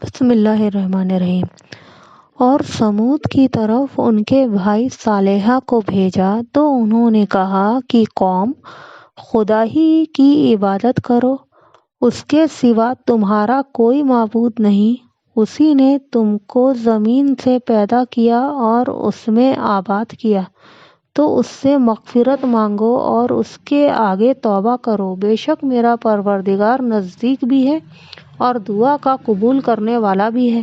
بسم اللہ الرحمن الرحیم۔ اور سمود کی طرف ان کے بھائی صالح کو بھیجا تو انہوں نے کہا کہ قوم، خدا ہی کی عبادت کرو، اس کے سوا تمہارا کوئی معبود نہیں۔ اسی نے تم کو زمین سے پیدا کیا اور اس میں آباد کیا، تو اس سے مغفرت مانگو اور اس کے آگے توبہ کرو۔ بے شک میرا پروردگار نزدیک بھی ہے اور دعا کا قبول کرنے والا بھی ہے۔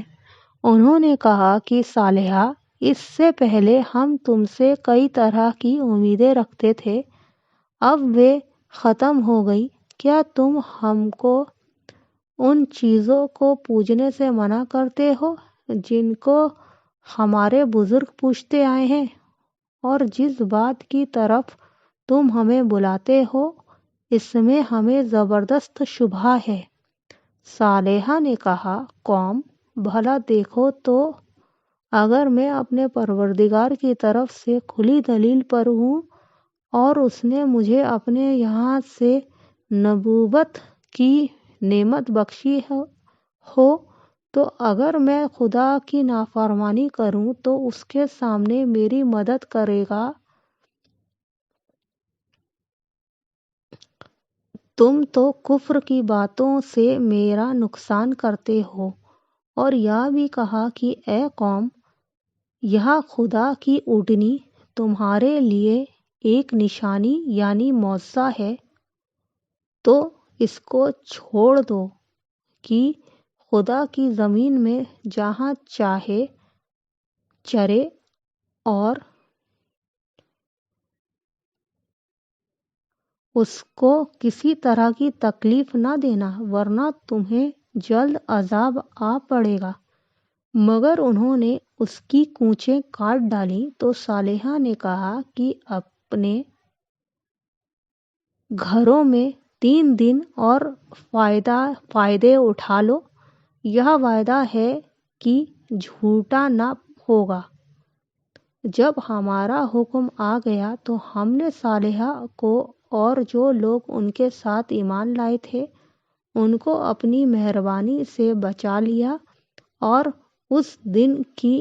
انہوں نے کہا کہ صالح، اس سے پہلے ہم تم سے کئی طرح کی امیدیں رکھتے تھے، اب وہ ختم ہو گئی۔ کیا تم ہم کو ان چیزوں کو پوجنے سے منع کرتے ہو جن کو ہمارے بزرگ پوجتے آئے ہیں؟ اور جس بات کی طرف تم ہمیں بلاتے ہو اس میں ہمیں زبردست شبہ ہے۔ صالح نے کہا، قوم، بھلا دیکھو تو اگر میں اپنے پروردگار کی طرف سے کھلی دلیل پر ہوں اور اس نے مجھے اپنے یہاں سے نبوت کی نعمت بخشی ہو تو اگر میں خدا کی نافرمانی کروں تو اس کے سامنے میری مدد کرے گا۔ تم تو کفر کی باتوں سے میرا نقصان کرتے ہو۔ اور یہ بھی کہا کہ اے قوم، یہ خدا کی اونٹنی تمہارے لیے ایک نشانی یعنی معجزہ ہے، تو اس کو چھوڑ دو کہ خدا کی زمین میں جہاں چاہے چرے اور اس کو کسی طرح کی تکلیف نہ دینا، ورنہ تمہیں جلد عذاب آ پڑے گا۔ مگر انہوں نے اس کی کونچیں کاٹ ڈالیں تو صالح نے کہا کہ اپنے گھروں میں 3 دن اور فائدے اٹھا لو، یہ وعدہ ہے کہ جھوٹا نہ ہوگا۔ جب ہمارا حکم آ گیا تو ہم نے صالح کو اور جو لوگ ان کے ساتھ ایمان لائے تھے ان کو اپنی مہربانی سے بچا لیا اور اس دن کی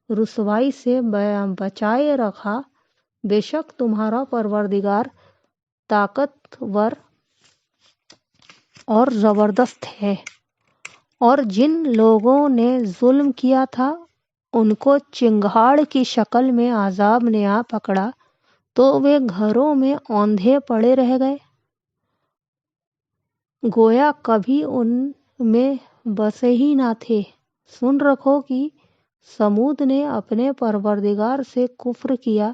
رسوائی سے بچائے رکھا۔ بے شک تمہارا پروردگار طاقتور اور زبردست ہے۔ اور جن لوگوں نے ظلم کیا تھا ان کو چنگھاڑ کی شکل میں عذاب نے آ پکڑا تو وہ گھروں میں اوندھے پڑے رہ گئے، گویا کبھی ان میں بسے ہی نہ تھے۔ سن رکھو کہ سمود نے اپنے پروردگار سے کفر کیا،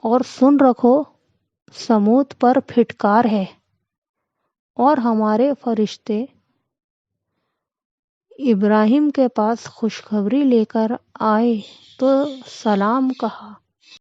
اور سن رکھو سمود پر پھٹکار ہے۔ اور ہمارے فرشتے ابراہیم کے پاس خوشخبری لے کر آئے تو سلام کہا۔